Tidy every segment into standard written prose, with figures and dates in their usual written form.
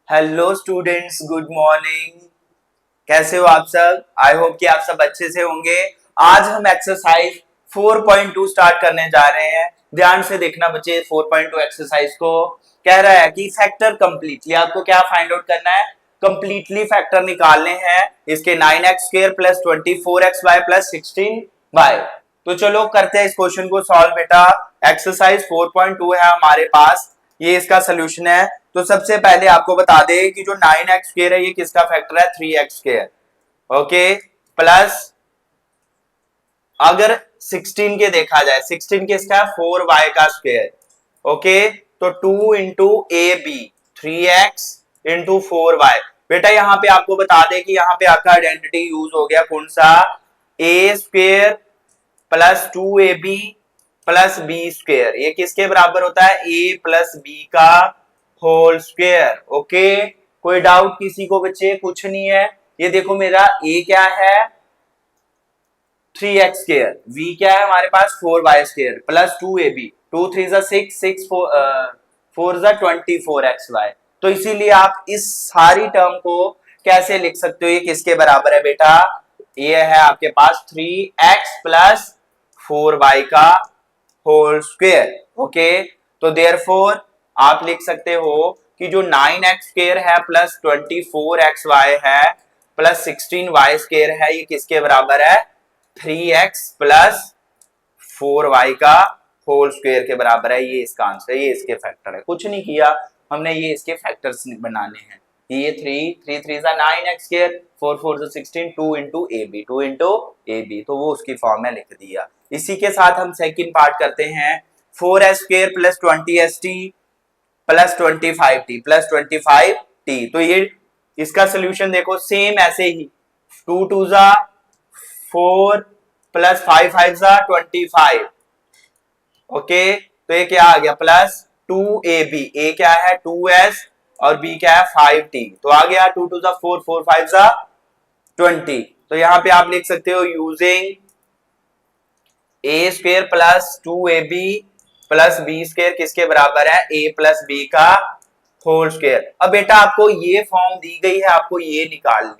Hello students, good morning. कैसे हो आप सब? आई होप कि आप सब अच्छे से होंगे। आज हम एक्सरसाइज 4.2 स्टार्ट करने जा रहे हैं। ध्यान से देखना बच्चे, 4.2 एक्सरसाइज को कह रहा है कि फैक्टर कंप्लीटली, आपको क्या फाइंड आउट करना है? कंप्लीटली फैक्टर निकालने हैं इसके 9x² plus 24xy plus 16y। तो चलो करते हैं इस क्वेश्चन को सॉल्व बेटा। एक्सरसाइज 4.2 है हमारे पास, ये इसका सोल्यूशन है। तो सबसे पहले आपको बता दे कि जो 9x² है ये किसका फैक्टर है? 3x²। ओके, प्लस अगर 16 के देखा जाए, 16 किसका है? 4y का स्क्वायर। ओके, तो 2 into A B, 3x into 4y। बेटा यहाँ पे आपको बता दे कि यहाँ पे आपका आइडेंटिटी यूज हो गया कौन सा? A square plus 2ab plus B square. ये किसके बराबर होता है? ए प्लस बी का होल स्क्वेयर। ओके, कोई डाउट किसी को बच्चे? कुछ नहीं है। ये देखो मेरा ए क्या है? 3x², v क्या है हमारे पास? 4y² plus 2ab, 2 3 6, 6 4 24xy। तो इसीलिए आप इस सारी टर्म को कैसे लिख सकते हो? ये किसके बराबर है बेटा? ये है आपके पास 3x प्लस 4y का होल स्क्वेयर। ओके, तो देयरफॉर आप लिख सकते हो कि जो 9x² है प्लस 24xy है प्लस 16y² है, ये किसके बराबर है? 3x प्लस 4y का होल स्क्वायर के बराबर है। ये इसका आंसर है, ये इसके फैक्टर है। कुछ नहीं किया हमने, ये इसके फैक्टर्स बनाने हैं। ये 3 3 3 9x², 4 4 16, 2 into A B, 2 into A B, तो वो उसकी फॉर्म में लिख दिया। इसी के साथ हम सेकंड पार्ट करते हैं। 4s² plus 20st plus 25t plus 25t। तो ये इसका सोल्यूशन देखो सेम ऐसे ही, 2 2 4 प्लस 5 5 25। ओके, तो ये क्या आ गया? प्लस 2ab, ए क्या है? 2s और b क्या है? 5t। तो आ गया 2 2 4 4 5 20। तो यहां पे आप लिख सकते हो using A square plus 2ab plus B square किसके बराबर है? a प्लस बी का होल स्क्वेयर। अब बेटा आपको ये फॉर्म दी गई है, आपको ये निकालनी है।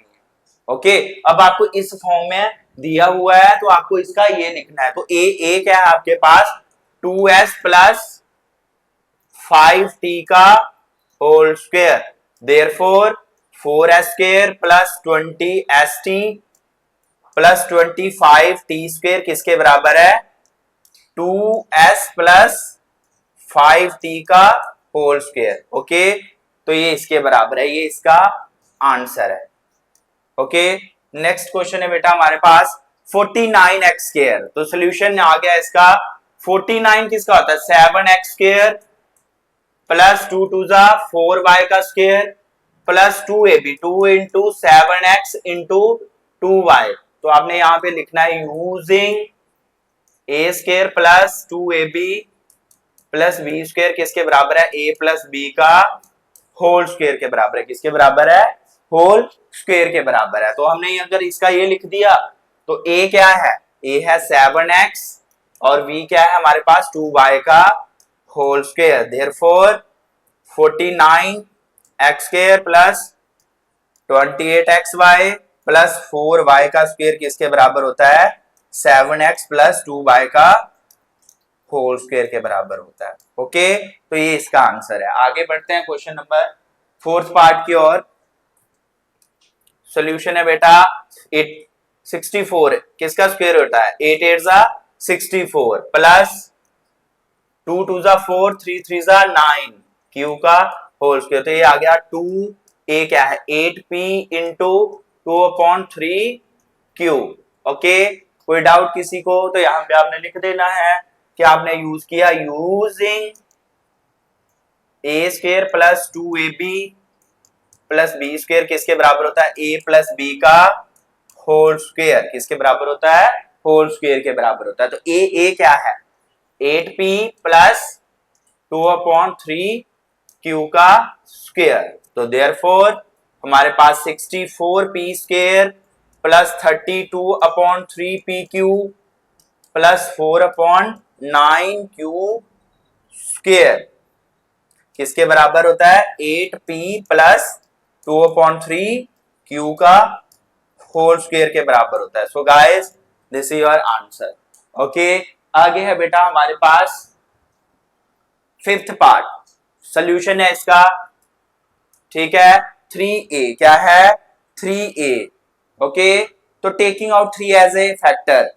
ओके, अब आपको इस फॉर्म में दिया हुआ है तो आपको इसका ये लिखना है। तो ए क्या है आपके पास? 2s प्लस 5t का whole square. Therefore 4s² plus 20st plus 25t² किसके बराबर है? 2s प्लस 5t का होल स्क्वेयर। ओके, तो ये इसके बराबर है, ये इसका आंसर है। ओके, नेक्स्ट क्वेश्चन है बेटा हमारे पास 49x²। तो सोल्यूशन आ गया इसका। 49 किसका होता है? 7x² प्लस 2 2 4y का square plus 2ab, 2 into 7x into 2y। तो आपने यहां पे लिखना है using a² plus 2ab plus b² किसके बराबर है? a प्लस b का होल स्क्वायर के बराबर है। किसके बराबर है? होल स्क्वायर के बराबर है। तो हमने अगर इसका ये लिख दिया तो a क्या है? a है 7x और b क्या है हमारे पास? 2y का whole square. Therefore 49x² plus 28xy plus 4y का स्क्वायर किसके बराबर होता है? 7x प्लस 2y का होल स्क्वायर के बराबर होता है। ओके, तो ये इसका आंसर है। आगे बढ़ते हैं क्वेश्चन नंबर फोर्थ पार्ट की ओर। सॉल्यूशन है बेटा 64 किसका स्क्वायर होता है? 8 8 64 प्लस 2 2 4 3 3 9 क्यू का होल स्क्वायर। तो ये आ गया 2 ए क्या है? 8p into 2/3 Q. ओके, कोई डाउट किसी को? तो यहां पे आपने लिख देना है कि आपने यूज किया using a² plus 2ab plus b² किसके बराबर होता है? a प्लस b का होल स्क्वायर। किसके बराबर होता है? होल स्क्वायर के बराबर होता है। तो a क्या है? 8p प्लस 2/3 क्यू का स्क्वायर। तो देयरफॉर हमारे पास 64p² plus 32/3pq plus 4/9 Q square. किसके बराबर होता है 8p प्लस 2/3 q का होल स्क्वायर के बराबर होता है। So guys this is your answer. Okay, आगे है बेटा हमारे पास फिफ्थ पार्ट, सोल्यूशन है इसका, ठीक है 3a, क्या है 3a। ओके, तो taking out 3 as a factor,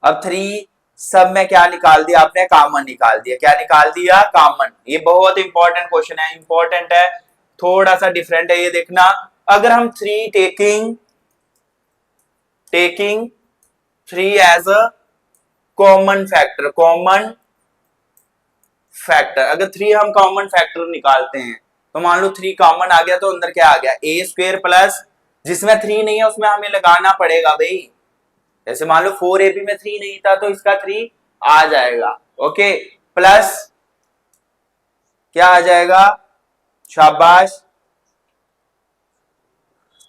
अब 3 सब में क्या निकाल दिया आपने, कॉमन निकाल दिया। क्या निकाल दिया, कॉमन। ये बहुत इंपॉर्टेंट क्वेश्चन है, इंपॉर्टेंट है, थोड़ा सा डिफरेंट है ये देखना। अगर हम 3 taking 3 as a common factor, अगर 3 हम कॉमन फैक्टर निकालते हैं तो मान लो 3 कॉमन आ गया, तो अंदर क्या आ गया ए स्क्वायर प्लस, जिसमें 3 नहीं है उसमें हमें लगाना पड़ेगा भाई। जैसे मान लो 4ab में 3 नहीं था तो इसका 3 आ जाएगा। ओके, प्लस क्या आ जाएगा, शाबाश,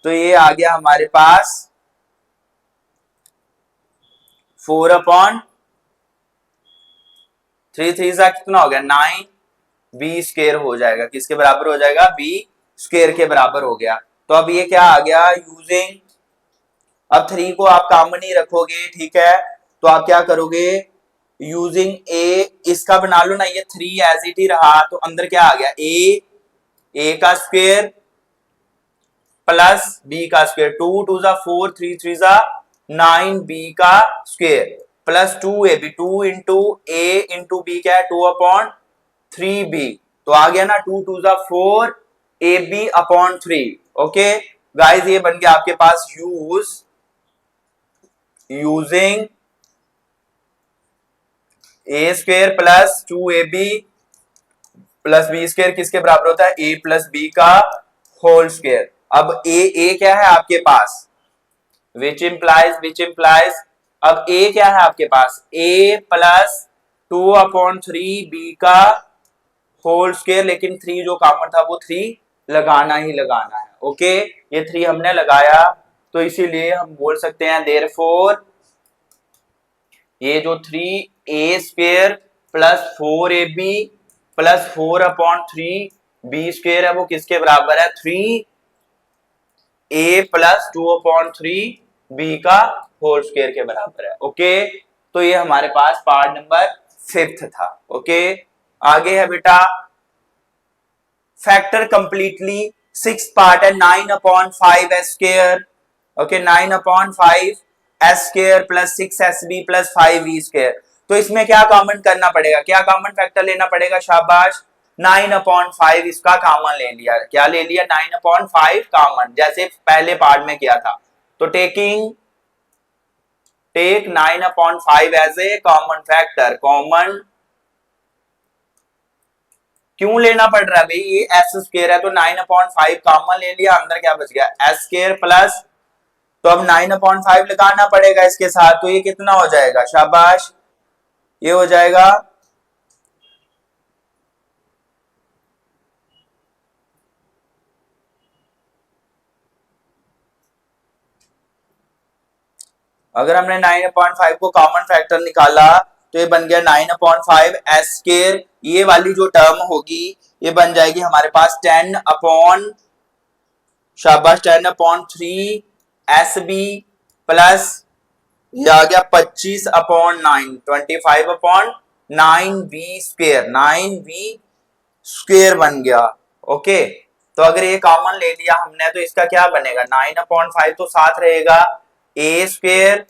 तो ये आ गया हमारे पास 4/3 3 सा कितना हो गया 9, बी स्क्वायर हो जाएगा, किसके बराबर हो जाएगा, बी स्क्वायर के बराबर हो गया। तो अब ये क्या आ गया, यूजिंग, अब 3 को आप कॉमन ही रखोगे, ठीक है, तो आप क्या करोगे, यूजिंग ए, इसका बना लो ना, ये 3 एज इट ही रहा, तो अंदर क्या आ गया ए का स्क्वायर प्लस बी का स्क्वायर, 2 2 जा 4, 3 3 जा 9 बी का स्क्वायर प्लस 2ab, 2 इंटू ए इंटू बी क्या है 2/3b, तो आ गया ना 2 2 जा 4 ab/3। ओके गाइस, ये बन गया आपके पास using A square plus 2ab plus B square किसके बराबर होता है, ए प्लस बी का होल स्क्वायर। अब ए क्या है आपके पास, विच इम्प्लाइज, अब ए क्या है आपके पास, ए प्लस 2/3 बी का होल स्क्वायर, लेकिन 3 जो कॉमन था वो 3 लगाना ही लगाना है। ओके, ये 3 हमने लगाया, तो इसीलिए हम बोल सकते हैं देयरफॉर ये जो 3a square plus 4ab plus 4/3 square है वो किसके बराबर है, 3a प्लस 2/3 का होल स्क्वायर के बराबर है। ओके, तो ये हमारे पास पार्ट नंबर 5 था। ओके, आगे है बेटा फैक्टर कंप्लीटली 6 पार्ट है, 9/5 s square. Okay, 9/5 s square plus 6sb plus 5v square. तो इसमें क्या कॉमन करना पड़ेगा, क्या कॉमन फैक्टर लेना पड़ेगा, शाबाश, 9/5 इसका कॉमन ले लिया, क्या ले लिया 9/5 कॉमन, जैसे पहले पार्ट में किया था। तो take 9/5 as a common factor, common क्यों लेना पड़ रहा है भाई, ये एस स्क्वायर है तो 9/5 कॉमन ले लिया, अंदर क्या बच गया एस स्क्वायर प्लस, तो अब 9/5 लगाना पड़ेगा इसके साथ, तो ये कितना हो जाएगा, शाबाश, ये हो जाएगा अगर हमने 9/5 को कॉमन फैक्टर निकाला तो ये बन गया 9/5 एस स्क्वायर, ये वाली जो टर्म होगी ये बन जाएगी हमारे पास 10/3 एस बी प्लस ये आ गया 25/9 25/9 वी स्क्वायर, 9v स्क्वायर बन गया। ओके, तो अगर ये कॉमन ले लिया हमने तो इसका क्या बनेगा, 9/5 तो साथ रहेगा, ए स्क्वायर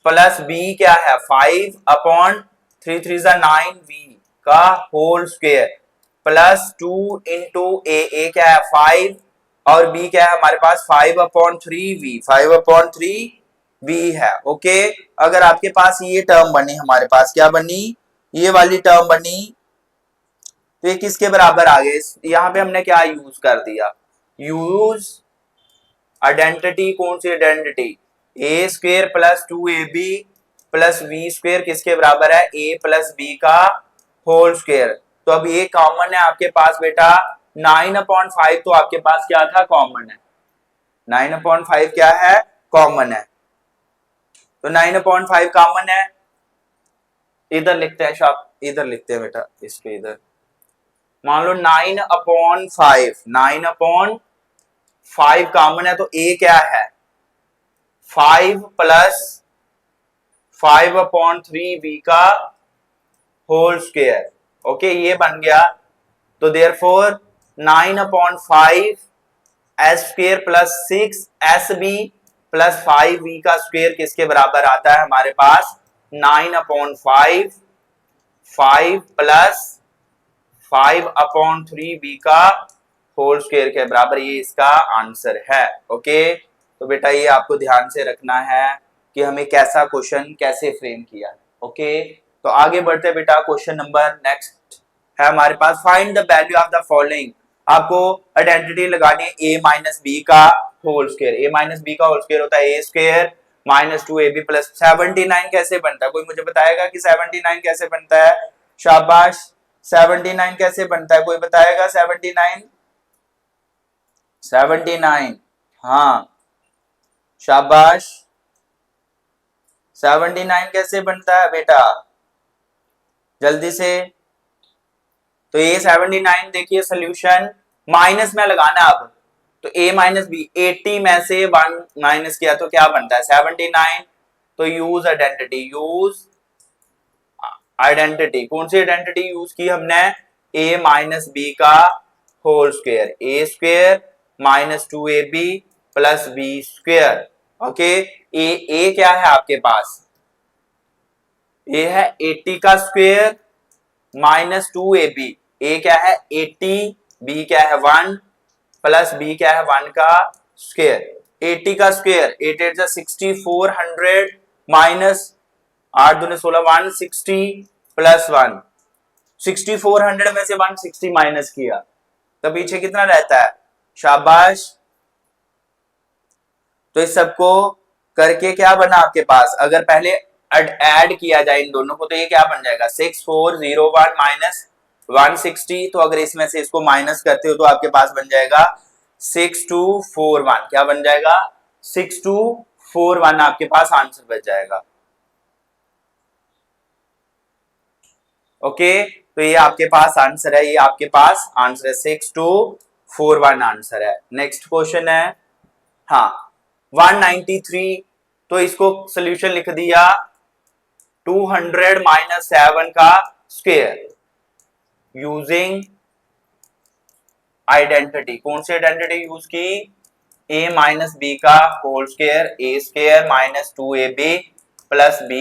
प्लस बी क्या है 5/3 3 9v का होल स्क्वायर प्लस 2 इंटू ए क्या है 5 और बी क्या है हमारे पास 5/3v है। ओके, अगर आपके पास ये टर्म बनी, हमारे पास क्या बनी, ये वाली टर्म बनी, तो ये किसके बराबर आ गए, यहां पे हमने क्या यूज कर दिया, यूज आइडेंटिटी, कौन सी identity, A square plus 2ab plus B square किसके बराबर है, ए प्लस बी का होल स्क्वायर। तो अब ये कॉमन है आपके पास बेटा 9/5, तो आपके पास क्या था, कॉमन है, 9/5 क्या है, कॉमन है, तो 9/5 कॉमन है, इधर लिखते हैं, शॉप इधर लिखते हैं बेटा, इसके इधर मान लो 9/5, 9/5 कॉमन है तो a क्या है 5 प्लस 5/3 b का होल स्क्वायर। ओके ये बन गया। तो therefore 9/5 s square plus 6 sb plus 5b का स्क्वायर किसके बराबर आता है हमारे पास 9/5 5 प्लस 5/3b का होल स्क्वायर के बराबर, ये इसका आंसर है। ओके तो बेटा ये आपको ध्यान से रखना है कि हमें कैसा क्वेश्चन कैसे फ्रेम किया है। ओके तो आगे बढ़ते बेटा, क्वेश्चन नंबर नेक्स्ट है हमारे पास, find the value of the following. आपको आइडेंटिटी लगानी है a माइनस बी का whole square. a minus B का होल स्क्वायर होता है a square minus 2ab plus 79 कैसे बनता है, कोई मुझे बताएगा कि 79 कैसे बनता है? शाबाश, 79 कैसे बनता है, कोई बताएगा? 79 हाँ शाबाश, 79 कैसे बनता है बेटा, जल्दी से। तो ये 79 देखिए सोल्यूशन माइनस में लगाना अब, तो a माइनस बी 80 में से 1 माइनस किया तो क्या बनता है 79। तो यूज आइडेंटिटी, यूज आइडेंटिटी, कौन सी आइडेंटिटी यूज की हमने? a माइनस बी का whole square, a square minus 2ab plus b square. Okay a क्या है आपके पास? a है 80 का स्क्वायर माइनस 2ab, a क्या है 80, b क्या है 1 प्लस b क्या है 1 का स्क्वायर। 80 का स्क्वायर 8 8 जा 6400 माइनस 8 दूनी 16 160 प्लस 1, 6400 में से 160 माइनस किया तो पीछे कितना रहता है? शाबाश। तो इस सबको करके क्या बना आपके पास, अगर पहले ऐड किया जाए इन दोनों को तो ये क्या बन जाएगा 6401 माइनस 160। तो अगर इसमें से इसको माइनस करते हो तो आपके पास बन जाएगा 6241। क्या बन जाएगा? 6241 आपके पास आंसर बच जाएगा। ओके तो ये आपके पास आंसर है, ये आपके पास आंसर है 6241 आंसर है। नेक्स्ट क्वेश्चन है हाँ 193, तो इसको सोल्यूशन लिख दिया 200 माइनस 7 का स्क्वायर यूजिंग आइडेंटिटी। कौन सी आइडेंटिटी यूज की? a माइनस बी का whole square, a square minus 2ab plus b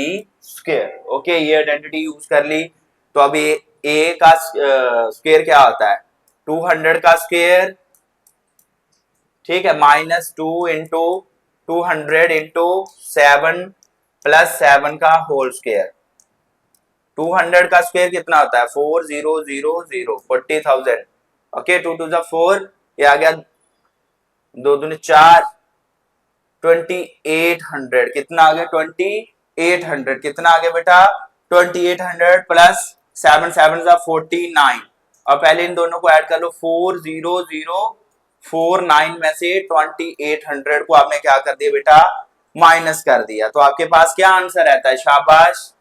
square. Okay ये आइडेंटिटी यूज कर ली। तो अभी a का स्क्वायर क्या होता है 200 का स्क्वायर, ठीक है, माइनस 2 इंटू 200 इंटू 7 प्लस 7 का होल स्क्वायर। 200 का स्क्वायर कितना होता है 4000 40,000। ओके 2 2 4, ये आ गया 2 दूनी 4 2800, कितना आ गया 2800, कितना आ गया बेटा 2800 प्लस 7 7 49। और पहले इन दोनों को ऐड कर लो 40049 में से 2800 को आपने क्या कर दिया बेटा माइनस कर दिया। तो आपके पास क्या आंसर रहता है? शाबाश,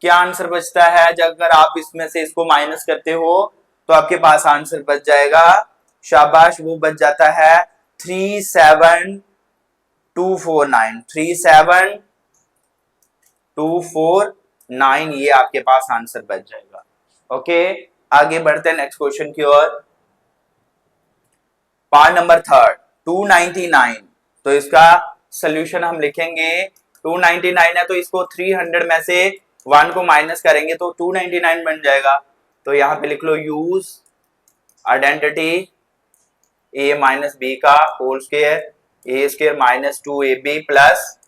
क्या आंसर बचता है? जब अगर आप इसमें से इसको माइनस करते हो तो आपके पास आंसर बच जाएगा, शाबाश, वो बच जाता है 37249, 37249, ये आपके पास आंसर बच जाएगा। ओके आगे बढ़ते हैं नेक्स्ट क्वेश्चन की ओर। पार्ट नंबर 3 299, तो इसका सोल्यूशन हम लिखेंगे 299 है तो इसको 300 में से 1 को माइनस करेंगे तो 299 बन जाएगा। तो यहां पे लिख लो use identity a minus B का whole square, a square minus 2ab plus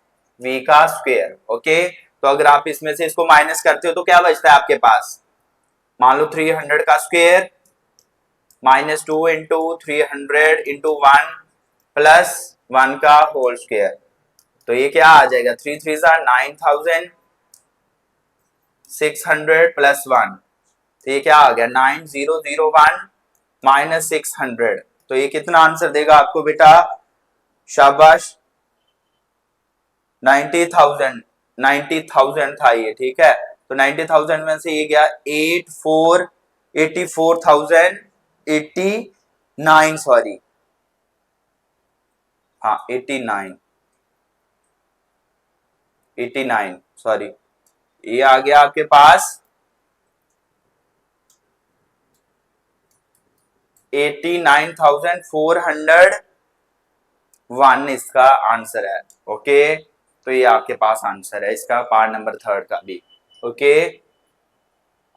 b का स्क्वायर। ओके तो अगर आप इसमें से इसको माइनस करते हो तो क्या बचता है आपके पास? मान लो 300 का square minus 2 into 300 into 1 plus 1 का होल स्क्वायर। तो ये क्या आ जाएगा 3 3 9600 प्लस 1, तो ये क्या आ गया 9001 माइनस 600। तो ये कितना आंसर देगा आपको बेटा? शाबाश 90,000 था ये, ठीक है। तो 90,000 में से ये गया 84,000 89 सॉरी, हाँ 89 सॉरी, ये आ गया आपके पास 89,401 इसका आंसर है। ओके, तो ये आपके पास आंसर है इसका पार्ट नंबर 3 का भी। ओके,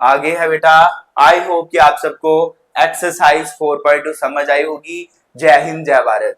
आगे है बेटा, आई होप कि आप सबको एक्सरसाइज 4.2 समझ आई होगी। जय हिंद, जय भारत।